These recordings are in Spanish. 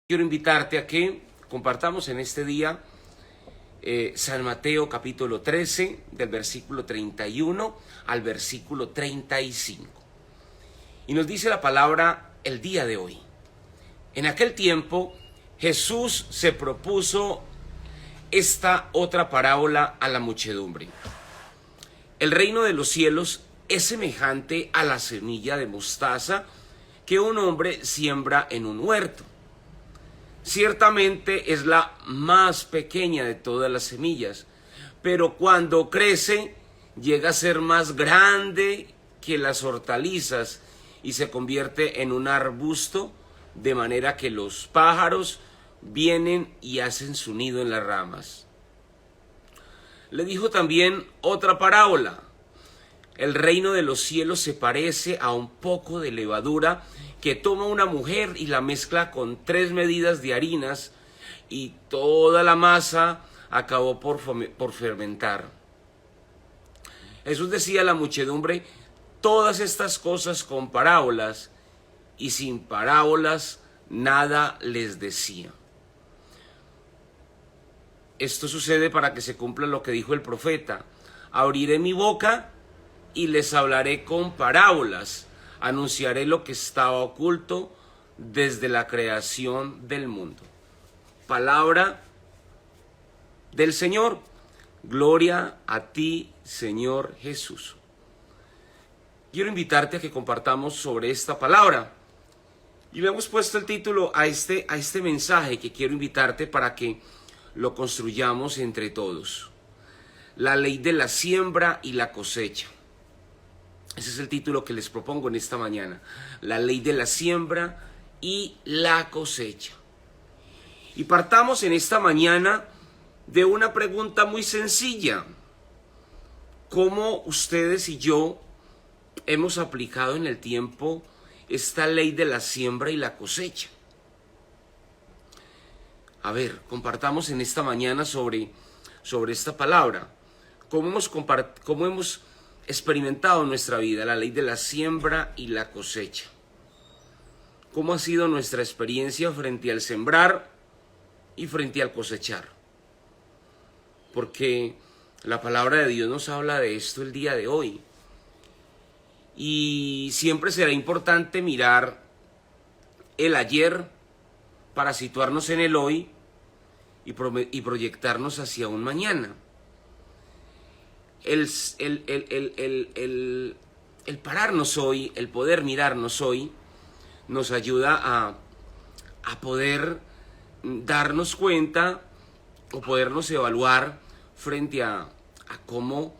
Quiero invitarte a que compartamos en este día San Mateo capítulo 13, del versículo 31 al versículo 35. Y nos dice la palabra el día de hoy. En aquel tiempo Jesús se propuso esta otra parábola a la muchedumbre. El reino de los cielos es semejante a la semilla de mostaza que un hombre siembra en un huerto. Ciertamente es la más pequeña de todas las semillas, pero cuando crece llega a ser más grande que las hortalizas y se convierte en un arbusto, de manera que los pájaros vienen y hacen su nido en las ramas. Le dijo también otra parábola. El reino de los cielos se parece a un poco de levadura que toma una mujer y la mezcla con 3 medidas de harinas y toda la masa acabó por fermentar. Jesús decía a la muchedumbre todas estas cosas con parábolas, y sin parábolas nada les decía. Esto sucede para que se cumpla lo que dijo el profeta: abriré mi boca y les hablaré con parábolas, anunciaré lo que estaba oculto desde la creación del mundo. Palabra del Señor. Gloria a ti, Señor Jesús. Quiero invitarte a que compartamos sobre esta palabra. Y le hemos puesto el título a este mensaje, que quiero invitarte para que lo construyamos entre todos. La ley de la siembra y la cosecha. Ese es el título que les propongo en esta mañana. La ley de la siembra y la cosecha. Y partamos en esta mañana de una pregunta muy sencilla. ¿Cómo ustedes y yo hemos aplicado en el tiempo esta ley de la siembra y la cosecha? A ver, compartamos en esta mañana sobre esta palabra. ¿Cómo hemos experimentado en nuestra vida la ley de la siembra y la cosecha? ¿Cómo ha sido nuestra experiencia frente al sembrar y frente al cosechar? Porque la palabra de Dios nos habla de esto el día de hoy. Y siempre será importante mirar el ayer para situarnos en el hoy y proyectarnos hacia un mañana. El pararnos hoy, el poder mirarnos hoy, nos ayuda a poder darnos cuenta o podernos evaluar frente a cómo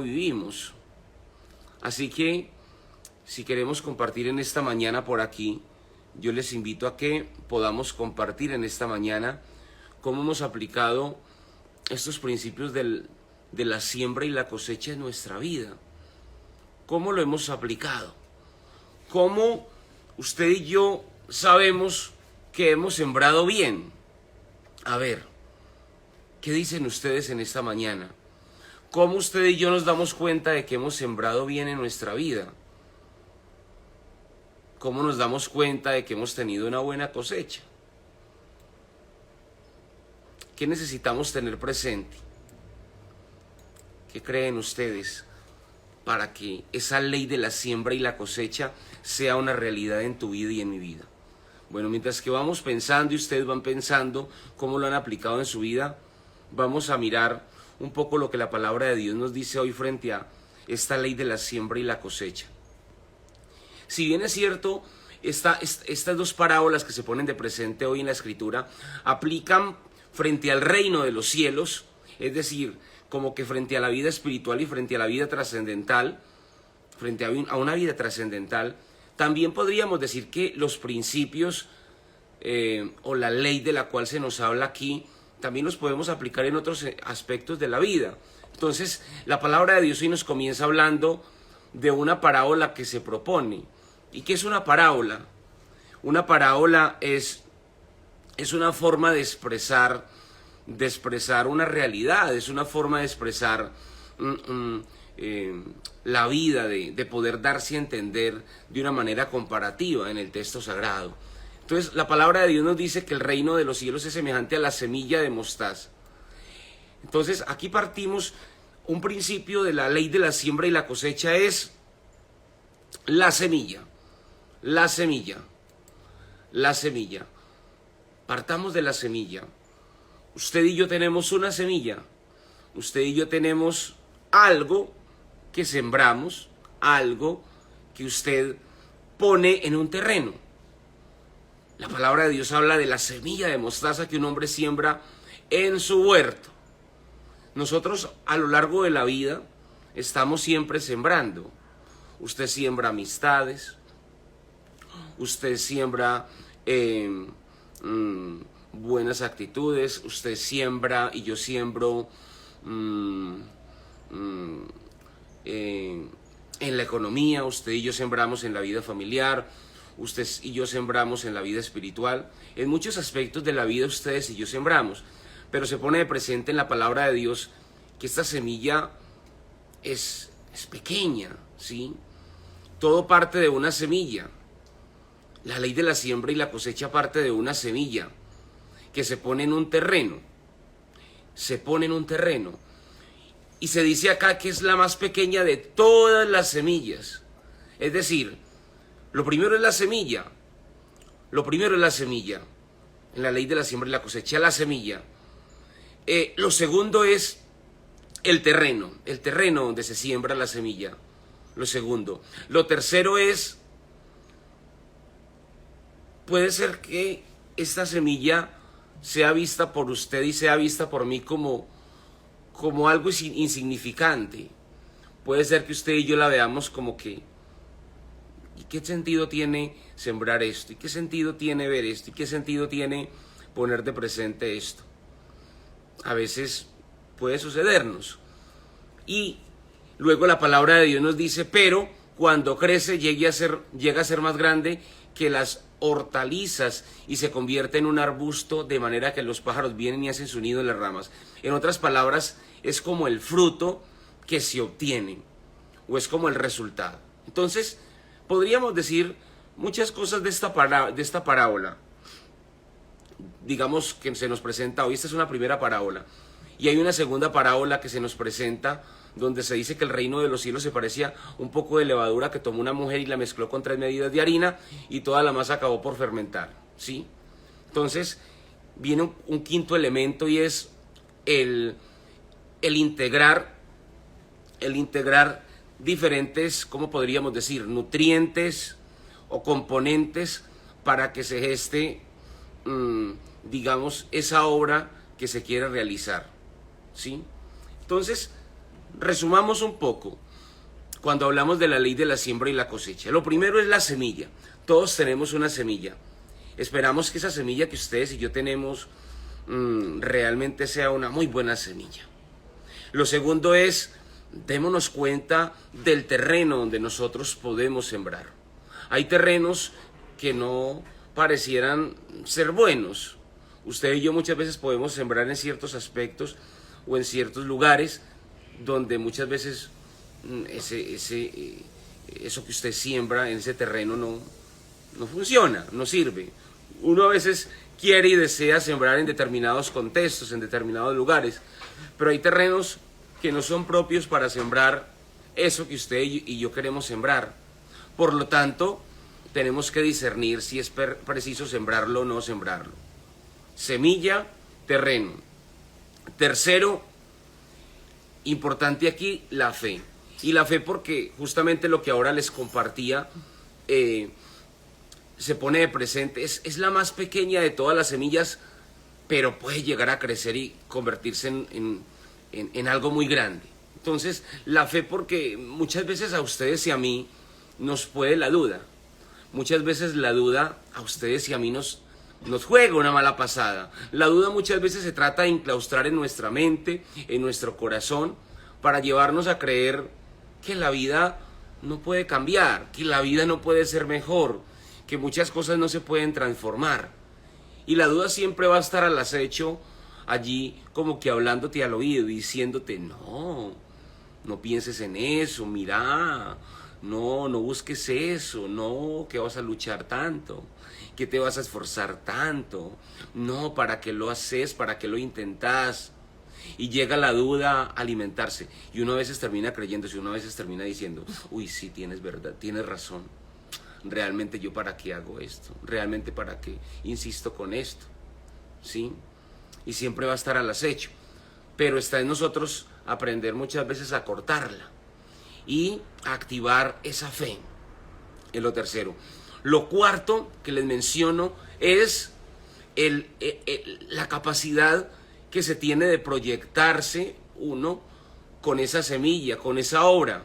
vivimos. Así que, si queremos compartir en esta mañana por aquí, yo les invito a que podamos compartir en esta mañana cómo hemos aplicado estos principios de la siembra y la cosecha en nuestra vida. ¿Cómo lo hemos aplicado? ¿Cómo usted y yo sabemos que hemos sembrado bien? A ver, ¿qué dicen ustedes en esta mañana? ¿Cómo usted y yo nos damos cuenta de que hemos sembrado bien en nuestra vida? ¿Cómo nos damos cuenta de que hemos tenido una buena cosecha? ¿Qué necesitamos tener presente? ¿Qué creen ustedes para que esa ley de la siembra y la cosecha sea una realidad en tu vida y en mi vida? Bueno, mientras que vamos pensando y ustedes van pensando cómo lo han aplicado en su vida, vamos a mirar un poco lo que la palabra de Dios nos dice hoy frente a esta ley de la siembra y la cosecha. Si bien es cierto, estas dos parábolas que se ponen de presente hoy en la Escritura aplican frente al reino de los cielos, es decir, como que frente a la vida espiritual y frente a la vida trascendental, frente a una vida trascendental, también podríamos decir que los principios o la ley de la cual se nos habla aquí, también los podemos aplicar en otros aspectos de la vida. Entonces, la palabra de Dios hoy nos comienza hablando de una parábola que se propone. ¿Y qué es una parábola? Una parábola es una forma de expresar una realidad, es una forma de expresar la vida, de poder darse a entender de una manera comparativa en el texto sagrado. Entonces la palabra de Dios nos dice que el reino de los cielos es semejante a la semilla de mostaza. Entonces aquí partimos, un principio de la ley de la siembra y la cosecha es la semilla, la semilla, la semilla. Partamos de la semilla. Usted y yo tenemos una semilla, usted y yo tenemos algo que sembramos, algo que usted pone en un terreno. La palabra de Dios habla de la semilla de mostaza que un hombre siembra en su huerto. Nosotros a lo largo de la vida estamos siempre sembrando. Usted siembra amistades, usted siembra buenas actitudes, usted siembra y yo siembro en la economía, usted y yo sembramos en la vida familiar, usted y yo sembramos en la vida espiritual. En muchos aspectos de la vida ustedes y yo sembramos, pero se pone de presente en la palabra de Dios que esta semilla es pequeña, ¿sí? Todo parte de una semilla. La ley de la siembra y la cosecha parte de una semilla que se pone en un terreno. Se pone en un terreno. Y se dice acá que es la más pequeña de todas las semillas. Es decir, lo primero es la semilla. Lo primero es la semilla. En la ley de la siembra y la cosecha, la semilla. Lo segundo es el terreno donde se siembra la semilla. Lo segundo. Lo tercero es, puede ser que esta semilla sea vista por usted y sea vista por mí como algo insignificante. Puede ser que usted y yo la veamos como que, ¿y qué sentido tiene sembrar esto? ¿Y qué sentido tiene ver esto? ¿Y qué sentido tiene poner de presente esto? A veces puede sucedernos. Y luego la palabra de Dios nos dice, pero cuando crece llega a ser más grande que las hortalizas y se convierte en un arbusto, de manera que los pájaros vienen y hacen su nido en las ramas. En otras palabras, es como el fruto que se obtiene, o es como el resultado. Entonces, podríamos decir muchas cosas de esta parábola. Digamos que se nos presenta hoy, esta es una primera parábola, y hay una segunda parábola que se nos presenta, donde se dice que el reino de los cielos se parecía un poco de levadura que tomó una mujer y la mezcló con 3 medidas de harina y toda la masa acabó por fermentar, ¿sí? Entonces viene un quinto elemento y es el integrar diferentes, ¿cómo podríamos decir?, nutrientes o componentes para que se geste, digamos, esa obra que se quiere realizar, ¿sí? Entonces, resumamos un poco cuando hablamos de la ley de la siembra y la cosecha. Lo primero es la semilla. Todos tenemos una semilla. Esperamos que esa semilla que ustedes y yo tenemos realmente sea una muy buena semilla. Lo segundo es, démonos cuenta del terreno donde nosotros podemos sembrar. Hay terrenos que no parecieran ser buenos. Usted y yo muchas veces podemos sembrar en ciertos aspectos o en ciertos lugares donde muchas veces eso que usted siembra en ese terreno no funciona, no sirve. Uno a veces quiere y desea sembrar en determinados contextos, en determinados lugares, pero hay terrenos que no son propios para sembrar eso que usted y yo queremos sembrar. Por lo tanto, tenemos que discernir si es preciso sembrarlo o no sembrarlo. Semilla, terreno. Tercero, importante aquí, la fe. Y la fe porque justamente lo que ahora les compartía se pone de presente. Es la más pequeña de todas las semillas, pero puede llegar a crecer y convertirse en algo muy grande. Entonces, la fe porque muchas veces a ustedes y a mí nos puede la duda. Muchas veces la duda a ustedes y a mí nos juega una mala pasada. La duda muchas veces se trata de inclaustrar en nuestra mente, en nuestro corazón, para llevarnos a creer que la vida no puede cambiar, que la vida no puede ser mejor, que muchas cosas no se pueden transformar. Y la duda siempre va a estar al acecho, allí como que hablándote al oído, diciéndote, no pienses en eso, mira, No, no busques eso, no, que vas a luchar tanto, que te vas a esforzar tanto, no, ¿para qué lo haces? ¿Para qué lo intentas? Y llega la duda a alimentarse, y uno a veces termina creyéndose, uno a veces termina diciendo, uy, sí, tienes verdad, tienes razón, realmente yo para qué hago esto, realmente para qué insisto con esto, ¿sí? Y siempre va a estar al acecho, pero está en nosotros aprender muchas veces a cortarla y activar esa fe. Es lo tercero. Lo cuarto que les menciono es la capacidad que se tiene de proyectarse uno con esa semilla, con esa obra.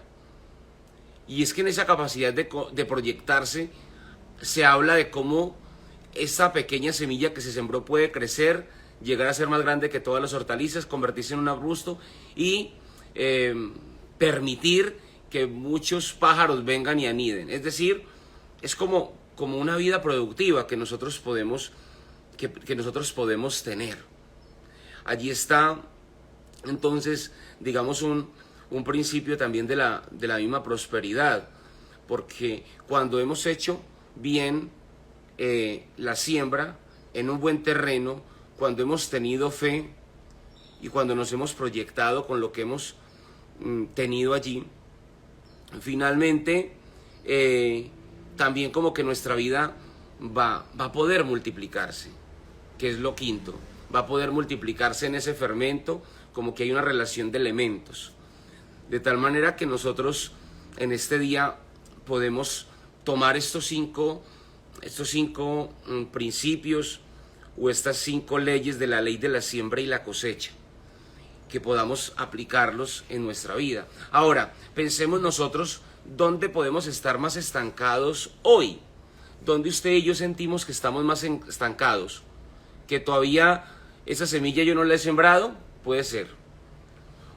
Y es que en esa capacidad de proyectarse se habla de cómo esa pequeña semilla que se sembró puede crecer, llegar a ser más grande que todas las hortalizas, convertirse en un arbusto y permitir que muchos pájaros vengan y aniden. Es decir, es como una vida productiva que nosotros podemos, que nosotros podemos tener. Allí está, entonces, digamos, un principio también de la misma prosperidad, porque cuando hemos hecho bien la siembra en un buen terreno, cuando hemos tenido fe y cuando nos hemos proyectado con lo que hemos tenido allí, finalmente también como que nuestra vida va a poder multiplicarse, que es lo quinto, va a poder multiplicarse en ese fermento, como que hay una relación de elementos, de tal manera que nosotros en este día podemos tomar estos cinco principios o estas 5 leyes de la ley de la siembra y la cosecha, que podamos aplicarlos en nuestra vida. Ahora, pensemos nosotros dónde podemos estar más estancados hoy, dónde usted y yo sentimos que estamos más estancados, que todavía esa semilla yo no la he sembrado, puede ser,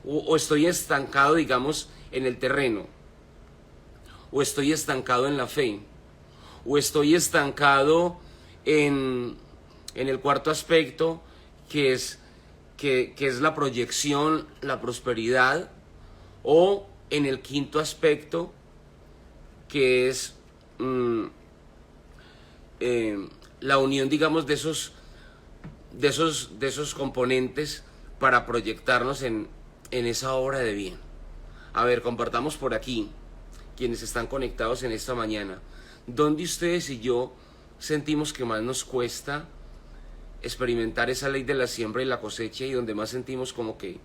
o estoy estancado, digamos, en el terreno, o estoy estancado en la fe, o estoy estancado en el cuarto aspecto, que es la proyección, la prosperidad, o en el quinto aspecto, que es la unión, digamos, de esos componentes para proyectarnos en esa obra de bien. A ver, compartamos por aquí, quienes están conectados en esta mañana, ¿dónde ustedes y yo sentimos que más nos cuesta experimentar esa ley de la siembra y la cosecha, y donde más sentimos como que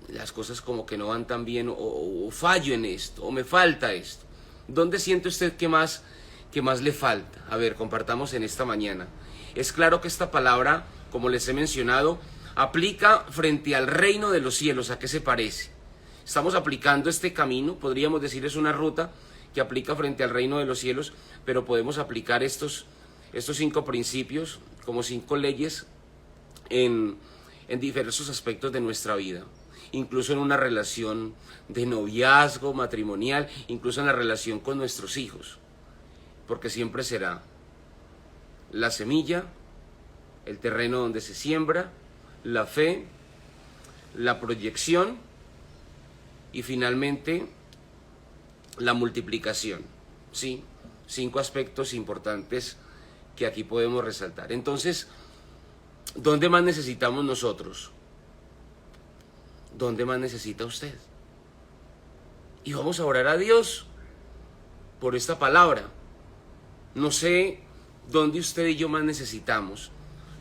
las cosas como que no van tan bien, o fallo en esto, o me falta esto? ¿Dónde siente usted que más le falta? A ver, compartamos en esta mañana. Es claro que esta palabra, como les he mencionado, aplica frente al reino de los cielos. ¿A qué se parece? Estamos aplicando este camino, podríamos decir es una ruta que aplica frente al reino de los cielos, pero podemos aplicar estos 5 principios como 5 leyes en diversos aspectos de nuestra vida, incluso en una relación de noviazgo, matrimonial, incluso en la relación con nuestros hijos, porque siempre será la semilla, el terreno donde se siembra, la fe, la proyección y finalmente la multiplicación, ¿sí? 5 aspectos importantes que aquí podemos resaltar. Entonces, ¿dónde más necesitamos nosotros? ¿Dónde más necesita usted? Y vamos a orar a Dios por esta palabra. No sé dónde usted y yo más necesitamos.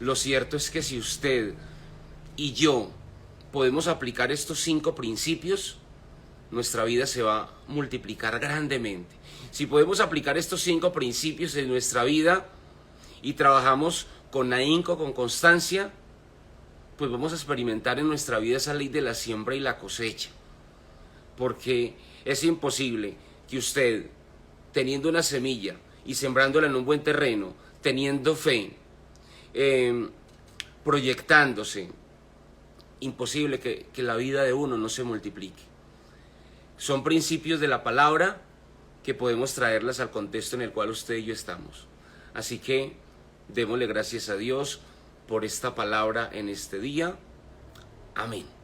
Lo cierto es que si usted y yo podemos aplicar estos 5 principios, nuestra vida se va a multiplicar grandemente. Si podemos aplicar estos 5 principios en nuestra vida y trabajamos con ahínco, con constancia, pues vamos a experimentar en nuestra vida esa ley de la siembra y la cosecha. Porque es imposible que usted, teniendo una semilla y sembrándola en un buen terreno, teniendo fe, proyectándose, imposible que la vida de uno no se multiplique. Son principios de la palabra que podemos traerlas al contexto en el cual usted y yo estamos. Así que démosle gracias a Dios por esta palabra en este día. Amén.